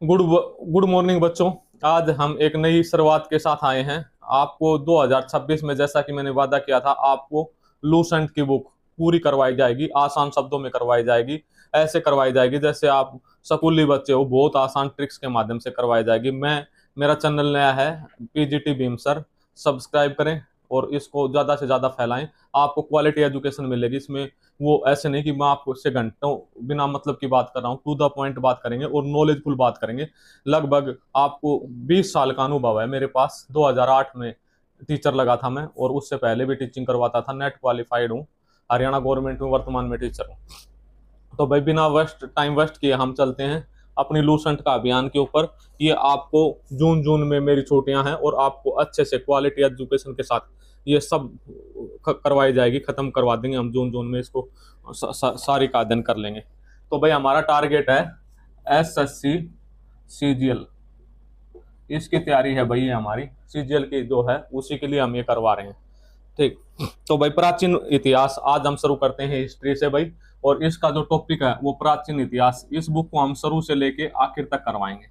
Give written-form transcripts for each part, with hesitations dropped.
Good good morning बच्चों। आज हम एक नई शुरुआत के साथ आए हैं। आपको 2026 में, जैसा कि मैंने वादा किया था, आपको लूसेंट की बुक पूरी करवाई जाएगी, आसान शब्दों में करवाई जाएगी। ऐसे करवाई जाएगी जैसे आप स्कूली बच्चे हो, बहुत आसान ट्रिक्स के माध्यम से करवाई जाएगी। मेरा चैनल नया है, पीजीटी भीम सर। सब्सक्राइब करें और इसको ज़्यादा से ज़्यादा फैलाएं। आपको क्वालिटी एजुकेशन मिलेगी इसमें। वो ऐसे नहीं कि मैं आपको इससे घंटों बिना मतलब की बात कर रहा हूँ, टू द पॉइंट बात करेंगे और नॉलेजफुल बात करेंगे। लगभग आपको 20 साल का अनुभव है मेरे पास। 2008 में टीचर लगा था मैं, और उससे पहले भी टीचिंग करवाता था। नेट क्वालिफाइड हूँ, हरियाणा गवर्नमेंट में वर्तमान में टीचर हूँ। तो भाई बिना टाइम वेस्ट किए हम चलते हैं अपनी लूसेंट का अभियान के ऊपर। ये आपको जून जून में मेरी छुट्टियां हैं, और आपको अच्छे से क्वालिटी एजुकेशन के साथ ये सब करवाई जाएगी, खत्म करवा देंगे हम जून जून में इसको। सारी का अध्ययन कर लेंगे। तो भाई हमारा टारगेट है एसएससी सीजीएल, इसकी तैयारी है भाई। ये हमारी सीजीएल की जो है उसी के लिए हम ये करवा रहे हैं। ठीक। तो भाई प्राचीन इतिहास आज हम शुरू करते हैं हिस्ट्री से भाई। और इसका जो टॉपिक है वो प्राचीन इतिहास। इस बुक को हम शुरू से लेके आखिर तक करवाएंगे।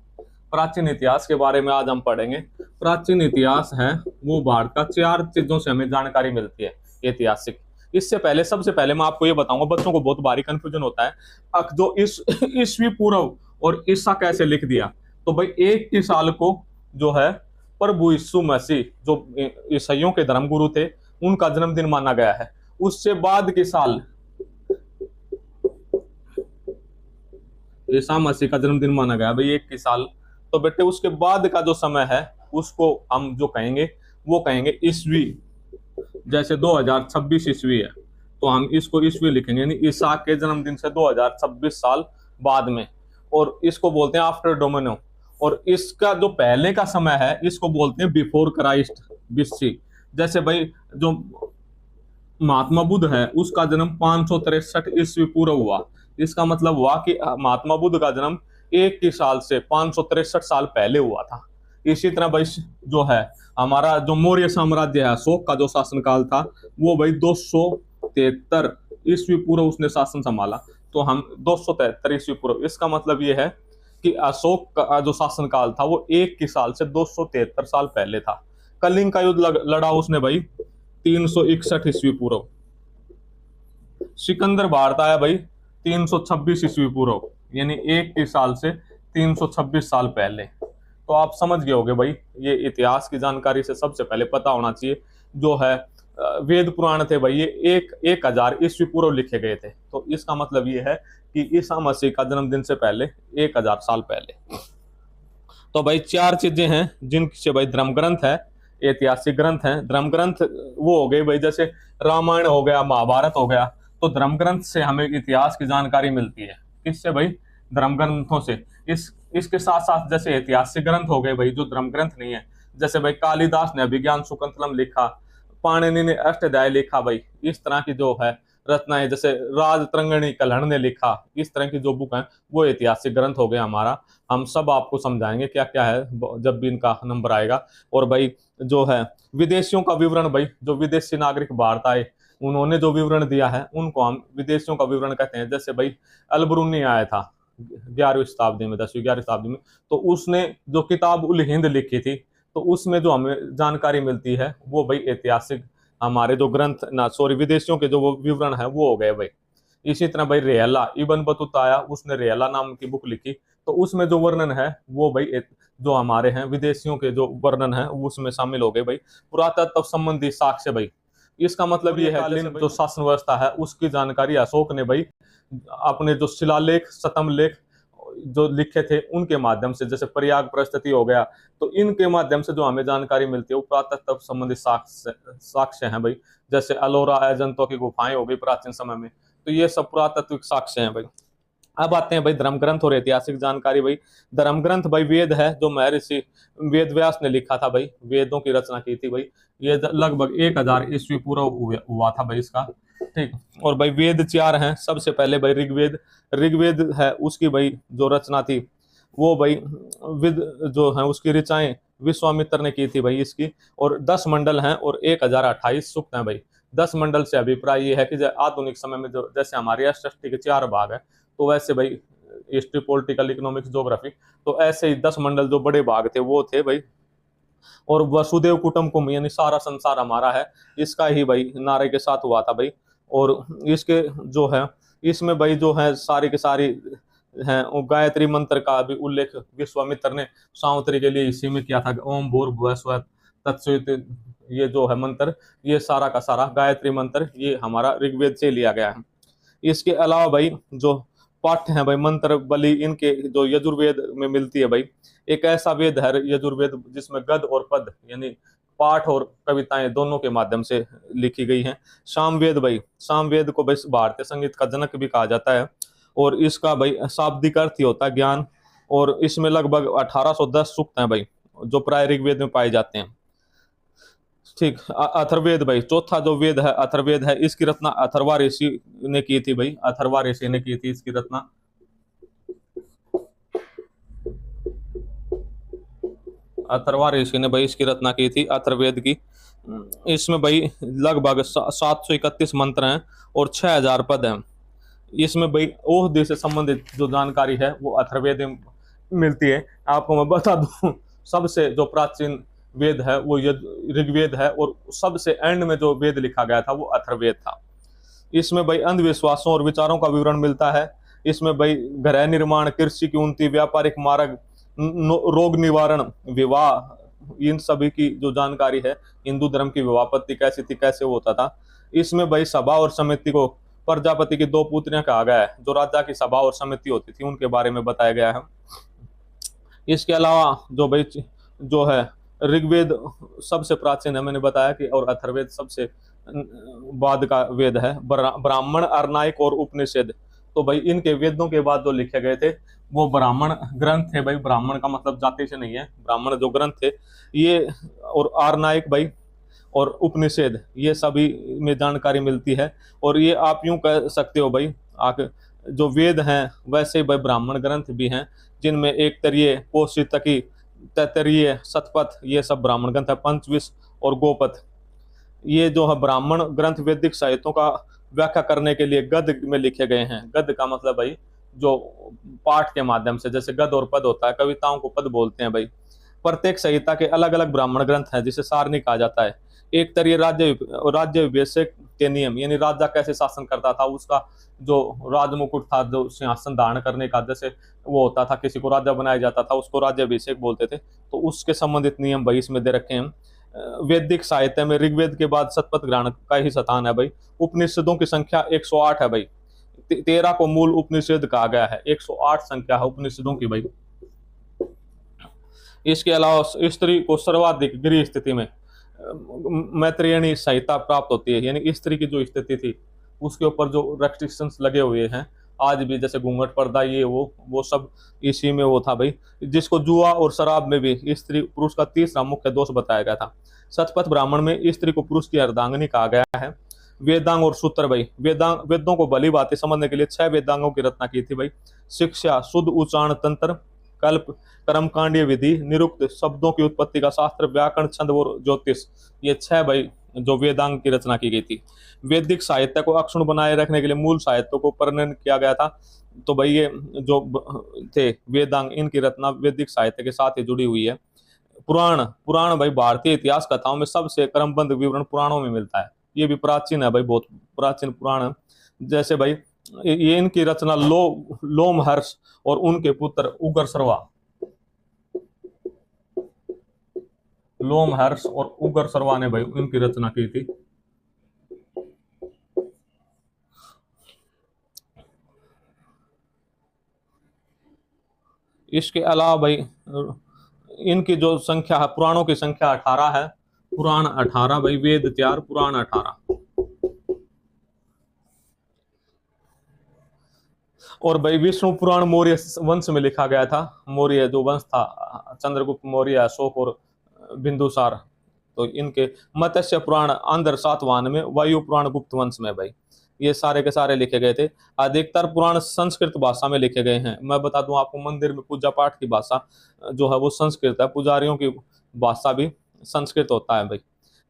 प्राचीन इतिहास के बारे में आज हम पढ़ेंगे। प्राचीन इतिहास है वो भारत का 4 चीजों से हमें जानकारी मिलती है ऐतिहासिक। इससे पहले, सबसे पहले मैं आपको ये बताऊंगा, बच्चों को बहुत भारी कंफ्यूजन होता है जो इस ईस्वी पूर्व और ईसा कैसे लिख दिया। तो भाई एक ही साल को जो है प्रभु यीशु मसीह, जो ईसाइयों के धर्मगुरु थे, उनका जन्मदिन माना गया है। उससे बाद के साल ईसा मसीह का जन्मदिन माना गया भाई, एक ही साल। तो बेटे उसके बाद का जो समय है उसको हम जो कहेंगे वो कहेंगे ईस्वी। जैसे 2026 ईस्वी है तो हम इसको ईस्वी लिखेंगे, यानी ईसा के जन्मदिन से 2026 साल बाद में। और इसको बोलते हैं आफ्टर डोमिनो। और इसका जो पहले का समय है इसको बोलते हैं बिफोर क्राइस्ट, बीसी। जैसे भाई जो महात्मा बुद्ध है उसका जन्म 563 ईस्वी पूर्व हुआ। इसका मतलब हुआ कि महात्मा बुद्ध का जन्म एक ही साल से 563 साल पहले हुआ था। इसी तरह भाई जो है हमारा जो मौर्य साम्राज्य है, अशोक का जो शासनकाल था, वो भाई 273 ईस्वी पूर्व उसने शासन संभाला। तो हम 273 ईस्वी पूर्व, इसका मतलब ये है कि अशोक का जो शासनकाल था वो एक ही साल से 273 साल पहले था। कलिंग का युद्ध लड़ा उसने भाई 361 ईस्वी पूर्व। सिकंदर भारत आया भाई 326 ईस्वी पूर्व, यानी एक ही साल से 326 साल पहले। तो आप समझ गए होंगे भाई, ये इतिहास की जानकारी से सबसे पहले पता होना चाहिए। जो है वेद पुराण थे भाई, ये 1000 ईस्वी पूर्व लिखे गए थे। तो इसका मतलब ये है कि ईसा मसीह का जन्मदिन से पहले 1000 साल पहले। तो भाई 4 चीजें हैं जिनसे भाई धर्म ग्रंथ है, ऐतिहासिक ग्रंथ है। धर्म ग्रंथ वो हो गए भाई, जैसे रामायण हो गया, महाभारत हो गया। तो धर्म ग्रंथ से हमें इतिहास की जानकारी मिलती है। किससे भाई? धर्म ग्रंथों से। इसके साथ साथ जैसे ऐतिहासिक ग्रंथ हो गए भाई जो धर्म ग्रंथ नहीं है, जैसे भाई कालिदास ने अभिज्ञान शाकुंतलम लिखा, पाणिनि ने अष्टाध्यायी लिखा भाई। इस तरह की जो है रचनाएं, जैसे राजतरंगिणी कल्हण ने लिखा, इस तरह की जो बुक है वो ऐतिहासिक ग्रंथ हो गया हमारा। हम सब आपको समझाएंगे क्या क्या है जब भी इनका नंबर आएगा। और भाई जो है विदेशियों का विवरण, भाई जो विदेशी नागरिक भारत आए उन्होंने जो विवरण दिया है उनको हम विदेशियों का विवरण कहते हैं। जैसे भाई अलबरूनी आया था 11वीं शताब्दी में, 10वीं 11वीं शताब्दी में, तो उसने जो किताब उल हिंद लिखी थी, तो उसमें जो हमें जानकारी मिलती है वो भाई ऐतिहासिक हमारे जो ग्रंथ ना, सॉरी, विदेशियों के जो वो विवरण है वो हो गए भाई। इसी तरह भाई रेहला इबन बतूता आया, उसने रेहला नाम की बुक लिखी, तो उसमें जो वर्णन है वो भाई जो हमारे हैं विदेशियों के जो वर्णन है उसमें शामिल हो गए भाई। पुरातत्व संबंधी साक्ष्य भाई, इसका मतलब ये है जो शासन व्यवस्था है उसकी जानकारी अशोक ने भाई अपने जो शिलालेख, शतम लेख जो लिखे थे उनके माध्यम से, जैसे प्रयाग प्रस्तुति हो गया, तो इनके माध्यम से जो हमें जानकारी मिलती है वो पुरातत्व संबंधी साक्ष्य हैं भाई। जैसे अलोरा अजंतो की गुफाएं हो गई प्राचीन समय में, तो ये सब पुरातत्विक साक्ष्य हैं भाई। अब आते हैं भाई धर्म ग्रंथ और ऐतिहासिक जानकारी भाई। धर्म ग्रंथ भाई वेद है जो महर्षि वेद व्यास ने लिखा था भाई, वेदों की रचना की थी भाई। ये लगभग 1000 ईस्वी पूर्व हुआ था भाई इसका। ठीक। और भाई वेद 4 हैं। सबसे पहले भाई ऋग्वेद है, उसकी भाई जो रचना थी वो भाई विद जो है उसकी ऋचाएं विश्वामित्र ने की थी भाई इसकी। और 10 मंडल हैं और 1028 सूक्त हैं भाई। 10 मंडल से अभिप्राय ये है कि आधुनिक समय में जो जैसे हमारी अष्टष्टि के 4 भाग है, तो वैसे भाई हिस्ट्री, पॉलिटिकल, इकोनॉमिक्स, ज्योग्राफी। तो ऐसे ही 10 मंडल जो बड़े भाग थे वो थे भाई। और वसुदेव कुटुंबकम यानी सारा संसार हमारा है, इसका ही भाई नारे के साथ हुआ था भाई। और इसके जो है, इसमें भाई जो है सारी की सारी है, गायत्री मंत्र का भी उल्लेख विश्वामित्र ने सावित्री के लिए इसी में किया था। ओम भूर्भुवः स्वः तत्सवितुर्वरेण्यं, ये जो है मंत्र, ये सारा का सारा गायत्री मंत्र ये हमारा ऋग्वेद से लिया गया है। इसके अलावा भाई जो पाठ्य है भाई, मंत्र बलि, इनके जो यजुर्वेद में मिलती है भाई। एक ऐसा वेद है यजुर्वेद जिसमें गद और पद यानी पाठ और कविताएं दोनों के माध्यम से लिखी गई हैं। सामवेद भाई, सामवेद को भाई भारतीय संगीत का जनक भी कहा जाता है। और इसका भाई शाब्दिक अर्थ ही होता है ज्ञान। और इसमें लगभग 1810 सूक्त हैं भाई, जो प्राय ऋग्वेद में पाए जाते हैं। ठीक, अथर्ववेद भाई, चौथा जो वेद है अथर्ववेद है, इसकी रचना अथर्वा ऋषि ने की थी भाई, अथर्वा ऋषि ने की थी इसकी रचना। अथर्वा ऋषि ने भाई इसकी रचना की थी अथर्ववेद की। इसमें भाई लगभग 731 मंत्र हैं और 6000 पद हैं। इसमें भाई ओहदे से संबंधित जो जानकारी है वो अथर्ववेद में मिलती है। आपको मैं बता दूं, सबसे जो प्राचीन वेद है वो ऋग्वेद है, और सबसे एंड में जो वेद लिखा गया था वो अथर्ववेद था। इसमें भाई अंधविश्वासों और विचारों का विवरण मिलता है। इसमें भाई गृह निर्माण, कृषि की उन्नति, व्यापारिक मार्ग, रोग निवारण, विवाह, इन सभी की जो जानकारी है, हिंदू धर्म की विवाहपत्ति कैसी थी, कैसे होता था। इसमें भाई सभा और समिति को प्रजापति की 2 पुत्रियां कहा गया है, जो राजा की सभा और समिति होती थी उनके बारे में बताया गया है। इसके अलावा जो भाई जो है ऋग्वेद सबसे प्राचीन है मैंने बताया कि, और अथर्ववेद सबसे बाद का वेद है। ब्राह्मण, अरनायक और उपनिषद, तो भाई इनके वेदों के बाद जो लिखे गए थे वो ब्राह्मण ग्रंथ थे भाई। ब्राह्मण का मतलब जाति से नहीं है, ब्राह्मण जो ग्रंथ थे ये, और आरनायक भाई और उपनिषद, ये सभी में जानकारी मिलती है। और ये आप यूं कह सकते हो भाई, जो वेद हैं वैसे भाई ब्राह्मण ग्रंथ भी हैं, जिनमें एक तरीय, कौशितकी, तैतरीय, शतपथ, ये सब ब्राह्मण ग्रंथ है। पंचविश और गोपथ, ये जो है ब्राह्मण ग्रंथ वैदिक साहित्यों का व्याख्या करने के लिए गद्य में लिखे गए हैं। गद्य का मतलब भाई जो पाठ के माध्यम से, जैसे गद्य और पद होता है, कविताओं को पद बोलते हैं भाई। प्रत्येक संहिता के अलग अलग ब्राह्मण ग्रंथ हैं जिसे सारणी कहा जाता है। एक तरीय राज्य विवेचक के नियम, यानी राजा कैसे शासन करता था, उसका जो राजमुकुट था, जो सिंहासन धारण करने का जैसे वो होता था, किसी को राजा बनाया जाता था, उसको राज्याभिषेक बोलते थे, तो उसके संबंधित नियम भाई इसमें दे रखे हैं। वैदिक साहित्य में ऋग्वेद के बाद शतपथ ग्रहण का ही स्थान है भाई। उपनिषदों की संख्या 108 है भाई। 13 को मूल उपनिषद कहा गया है, 108 संख्या है उपनिषदों की भाई। इसके अलावा स्त्री को सर्वाधिक गृह स्थिति में मैत्रेयणी संहिता प्राप्त होती है, यानी स्त्री की जो स्थिति थी उसके ऊपर जो रेस्ट्रिक्शंस लगे हुए हैं आज भी, जैसे घूंघट, पर्दा, ये वो सब इसी में वो था भाई। जिसको जुआ और शराब में भी स्त्री पुरुष का तीसरा मुख्य दोष बताया गया था। शतपथ ब्राह्मण में स्त्री को पुरुष की अर्धांगिनी कहा गया है। वेदांग और सूत्र भाई, वेदों को भली बातें समझने के लिए 6 वेदांगों की रचना की थी भाई। शिक्षा, शुद्ध उच्चारण तंत्र, कल्प, कर्मकांडीय विधि, निरुक्त, शब्दों की उत्पत्ति का शास्त्र, व्याकरण, छंद और ज्योतिष, ये 6 भाई जो वेदांग की रचना की गई थी। वैदिक साहित्य को अक्षुण्ण बनाए रखने के लिए मूल साहित्य को परिणन किया गया था। तो भाई ये जो थे वेदांग, इनकी रचना वैदिक साहित्य के साथ ही जुड़ी हुई है। पुराण भाई भारतीय इतिहास कथाओं में सबसे क्रमबद्ध विवरण पुराणों में मिलता है। ये भी प्राचीन है भाई, बहुत प्राचीन पुराण। जैसे भाई ये इनकी रचना लोमहर्ष और उनके पुत्र उग्रसर्वा, लोमहर्ष और उग्रसर्वा ने भाई इनकी रचना की थी। इसके अलावा भाई इनकी जो संख्या है, पुराणों की संख्या 18 है। पुराण 18 भाई, वेद 4, पुराण 18। और भाई विष्णु पुराण मौर्य वंश में लिखा गया था। मौर्य जो वंश था, चंद्रगुप्त मौर्य, अशोक और बिंदुसार, तो इनके मत्स्य पुराण आंध्र सातवाहन में, वायु पुराण गुप्त वंश में भाई, ये सारे के सारे लिखे गए थे। अधिकतर पुराण संस्कृत भाषा में लिखे गए हैं। मैं बता दूं आपको, मंदिर में पूजा पाठ की भाषा जो है वो संस्कृत है, पुजारियों की भाषा भी संस्कृत होता है भाई।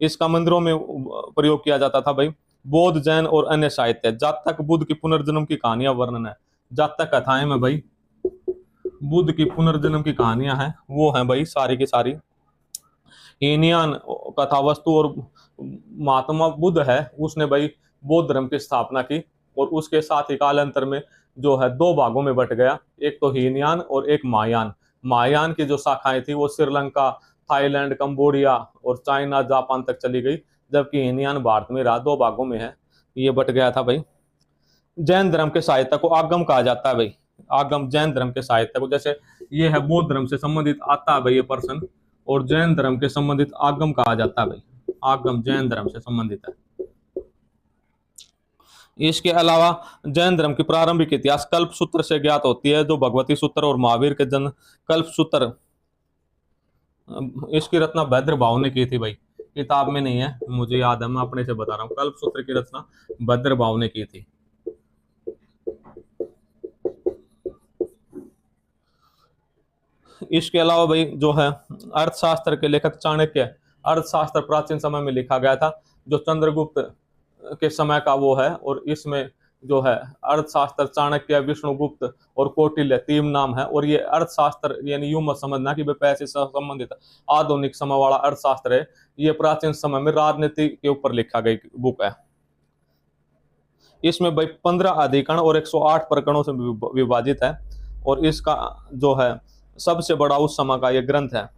इसका मंदिरों में प्रयोग किया जाता था भाई। बौद्ध, जैन और अन्य साहित्य, जातक बुद्ध की पुनर्जन्म की कहानियां वर्णन है। जातक कथाएं में भाई बुद्ध की पुनर्जन्म की कहानियां हैं, वो हैं भाई सारी की सारी। हीनयान कथावस्तु और महात्मा बुद्ध है, उसने भाई बौद्ध धर्म की स्थापना की, और उसके साथ ही कालांतर में जो है दो भागों में बट गया, एक तो हीनयान और एक महायान। महायान की जो शाखाएं थी वो श्रीलंका, थाईलैंड, कंबोडिया और चाइना, जापान तक चली गई, जबकि हीनयान भारत में रहा, दो भागों में है, ये बट गया था भाई। जैन धर्म के साहित्य को आगम कहा जाता है भाई, आगम जैन धर्म के साहित्य को, जैसे ये है बौद्ध धर्म से संबंधित आता है भाई ये पर्सन, और जैन धर्म के संबंधित आगम कहा जाता है भाई, आगम जैन धर्म से संबंधित है। इसके अलावा जैन धर्म की प्रारंभिक इतिहास कल्प सूत्र से ज्ञात होती है, जो भगवती सूत्र और महावीर के जन्म कल्प सूत्र, इसकी रचना भद्र भाव ने की थी भाई, किताब में नहीं है, मुझे याद है, मैं अपने से बता रहा हूँ, कल्प सूत्र की रचना भद्र भाव ने की थी। इसके अलावा भाई जो है अर्थशास्त्र के लेखक चाणक्य, अर्थशास्त्र प्राचीन समय में लिखा गया था, जो चंद्रगुप्त के समय का वो है, और इसमें जो है अर्थशास्त्र चाणक्य, विष्णुगुप्त और कौटिल्य तीन नाम है, और ये अर्थशास्त्र यानी यूं मत समझना कि पैसे से संबंधित आधुनिक समय वाला अर्थशास्त्र है, ये प्राचीन समय में राजनीति के ऊपर लिखा गई बुक है। इसमें भाई 15 अधिकरण और 108 प्रकरणों से विभाजित है, और इसका जो है सबसे बड़ा उस समय का ये ग्रंथ है।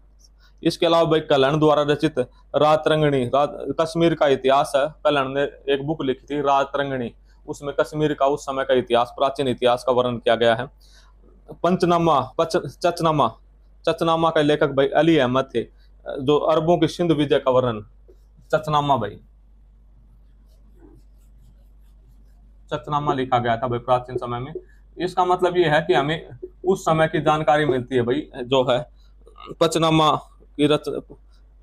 इसके अलावा भाई कल्हण द्वारा रचित रातरंगिणी, कश्मीर का इतिहास है, कल्हण ने एक बुक लिखी थी रातरंगिणी, उसमें कश्मीर का उस समय का इतिहास, प्राचीन इतिहास का वर्णन किया गया है। पंचनामा, चचनामा, चचनामा का लेखक भाई अली अहमद थे, जो अरबों की सिंध विजय का वर्णन, चचनामा भाई, चचनामा लिखा गया था भाई प्राचीन समय में। इसका मतलब ये है कि हमें उस समय की जानकारी मिलती है भाई, जो है पचनामा की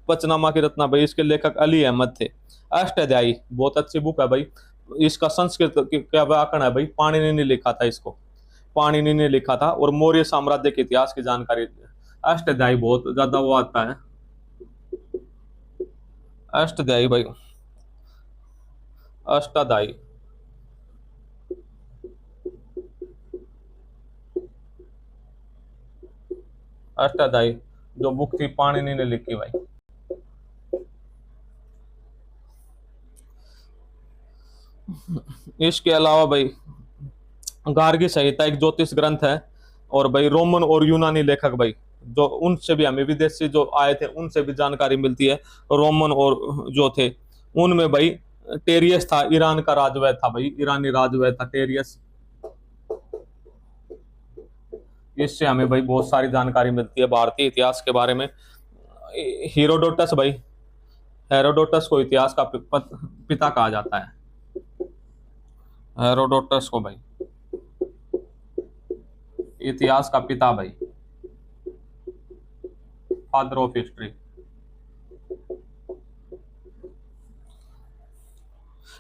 पचनामा की रचना भाई, इसके लेखक अली अहमद थे। अष्टाध्यायी बहुत अच्छी बुक है भाई, इसका संस्कृत क्या व्याकरण है भाई, पाणिनि ने लिखा था इसको, पाणिनि ने लिखा था, और मौर्य साम्राज्य के इतिहास की जानकारी। अष्टाध्यायी बहुत ज्यादा वो आता है, अष्टाध्यायी भाई, अष्टाध्यायी, अष्टाध्यायी जो बुक थी पाणिनि ने लिखी भाई। इसके अलावा भाई गार्गी संहिता एक ज्योतिष ग्रंथ है, और भाई रोमन और यूनानी लेखक भाई, जो उनसे भी हमें विदेशी जो आए थे उनसे भी जानकारी मिलती है, रोमन और जो थे उनमें भाई टेरियस था, ईरान का राजवैद था भाई, ईरानी राजवैद था टेरियस। इससे हमें भाई बहुत सारी जानकारी मिलती है भारतीय इतिहास के बारे में। हेरोडोटस भाई, हेरोडोटस को इतिहास का पिता कहा जाता है, हेरोडोटस को भाई इतिहास का पिता भाई, फादर ऑफ हिस्ट्री।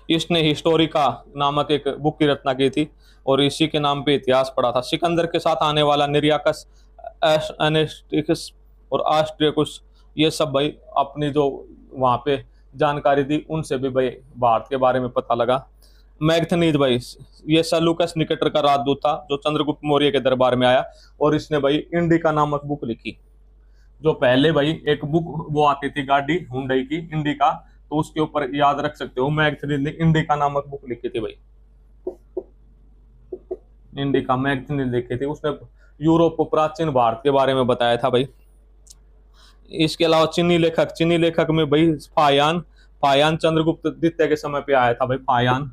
इसने हिस्टोरिका नामक एक बुक की रचना की थी, और इसी के नाम पे इतिहास पढ़ा था। सिकंदर के साथ आने वाला निर्याकस, एनेस्टिकस और आस्ट्रियकुस, ये सब भाई अपनी जो वहां पे जानकारी दी, उनसे भी भाई भारत के बारे में पता लगा। मैगथनीज भाई, ये सलूकस निकेटर का राजदूत था, जो चंद्रगुप्त मौर्य के दरबार में आया, और इसने भाई इंडिका नामक बुक लिखी। जो पहले भाई एक बुक वो आती थी गाड़ी हुंडई की, इंडिका, तो उसके ऊपर याद रख सकते हो, मैगथनीज ने इंडिका नामक बुक लिखी थी भाई, इंडिका मैगथनीज लिखी थी, उसने यूरोप को प्राचीन भारत के बारे में बताया था भाई। इसके अलावा चीनी लेखक में भाई फायान, फायान चंद्रगुप्त द्वितीय के समय पे आया था भाई, फायान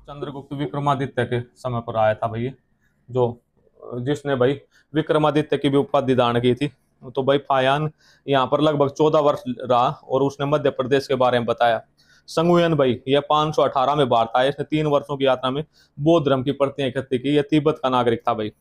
चंद्रगुप्त विक्रमादित्य के समय पर आया था भाई, जो जिसने भाई विक्रमादित्य की भी उपाधि दान की थी। तो भाई फायान यहाँ पर लगभग 14 वर्ष रहा, और उसने मध्य प्रदेश के बारे में बताया। संगुयन भाई, यह 518 में भारत आया, इसने 3 वर्षों की यात्रा में बौद्ध धर्म की प्रतियां इकट्ठी की, यह तिब्बत का नागरिक था भाई।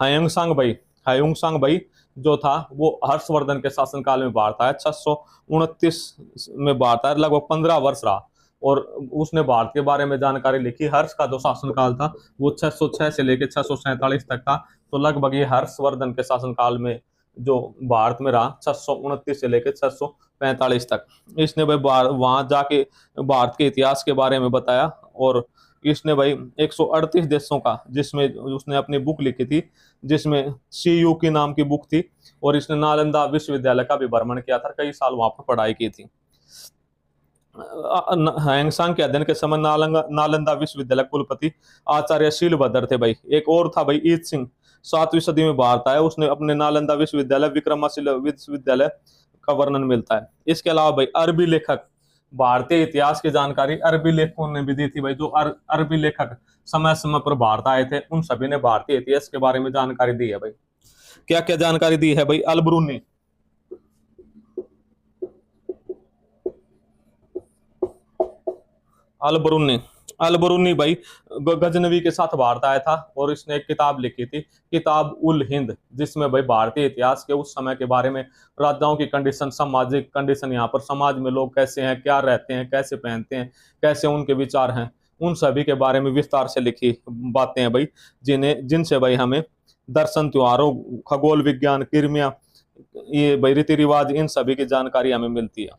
हायुंगसांग भाई, हायुंगसांग भाई जो था वो हर्षवर्धन के शासनकाल में भारत आया, 629 में भारत आया, लगभग 15 वर्ष रहा, और उसने भारत के बारे में जानकारी लिखी। हर्ष का जो शासनकाल था वो 606 से लेकर 647 तक था, तो लगभग ये हर्षवर्धन के शासनकाल में जो भारत में रहा 629 से लेकर 645 तक। इसने भाई वहां जाके भारत के इतिहास के बारे में बताया, और इसने भाई 138 देशों का, जिसमें उसने अपनी बुक लिखी थी, जिसमें CU की नाम की बुक थी। और इसने नालंदा विश्वविद्यालय का भी भ्रमण किया था, कई साल वहां पर पढ़ाई की थी। हैंगसांग के अध्ययन के समय नालंदा विश्वविद्यालय कुलपति आचार्य शीलभद्र थे भाई। एक और था भाई ईत सिंह, 7वीं सदी में भारत आया, उसने अपने नालंदा विश्वविद्यालय विक्रमाशिला विश्वविद्यालय का वर्णन मिलता है। इसके अलावा भाई अरबी लेखक, भारतीय इतिहास की जानकारी अरबी लेखकों ने भी दी थी भाई। जो अरबी लेखक समय समय पर भारत आए थे, उन सभी ने भारतीय इतिहास के बारे में जानकारी दी है भाई। क्या क्या जानकारी दी है भाई? अलबरूनी, अलबरूनी अलबरूनी भाई गजनवी के साथ भारत आया था, और इसने एक किताब लिखी थी, किताब उल हिंद, जिसमें भाई भारतीय इतिहास के उस समय के बारे में, राजाओं की कंडीशन, सामाजिक कंडीशन, यहाँ पर समाज में लोग कैसे हैं, क्या रहते हैं, कैसे पहनते हैं, कैसे उनके विचार हैं, उन सभी के बारे में विस्तार से लिखी बातें हैं भाई, जिनसे भाई हमें दर्शन, त्योहारों, खगोल विज्ञान, किरमिया, ये भाई रीति रिवाज, इन सभी की जानकारी हमें मिलती है।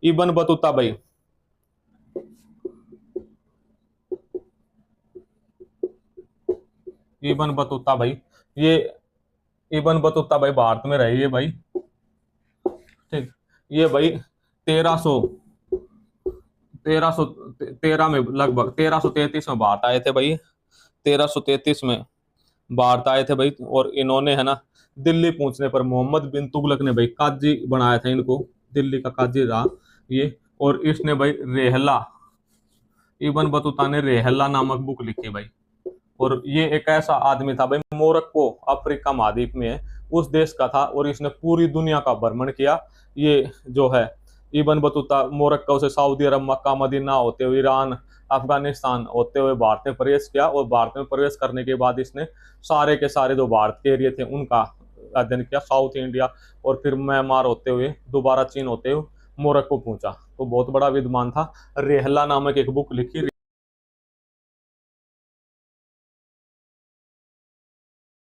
इबन बतूता भाई, इबन बतूता भाई ये इबन बतूता भाई भारत में रहे ये भाई, ठीक। ये भाई 1300 1313 में, लगभग 1333 में भारत आए थे भाई। 1333 में भारत आए थे भाई, और इन्होंने है ना, दिल्ली पहुंचने पर मोहम्मद बिन तुगलक ने भाई काजी बनाया था इनको, दिल्ली का काजी रहा ये। और इसने भाई रेहला, इबन बतूता ने रेहला नामक बुक लिखी भाई। और ये एक ऐसा आदमी था भाई, मोरक्को अफ्रीका महाद्वीप में है, उस देश का था, और इसने पूरी दुनिया का भ्रमण किया। ये जो है इबन बतूता, मोरक्को से सऊदी अरब, मक्का मदीना होते हुए ईरान, अफगानिस्तान होते हुए भारत में प्रवेश किया। और भारत में प्रवेश करने के बाद इसने सारे के सारे जो भारत के एरिया थे उनका अध्ययन किया, साउथ इंडिया, और फिर म्यांमार होते हुए दोबारा चीन होते हुए मोरक्को पहुंचा। तो बहुत बड़ा विद्वान था। रेहला नामक एक बुक लिखी।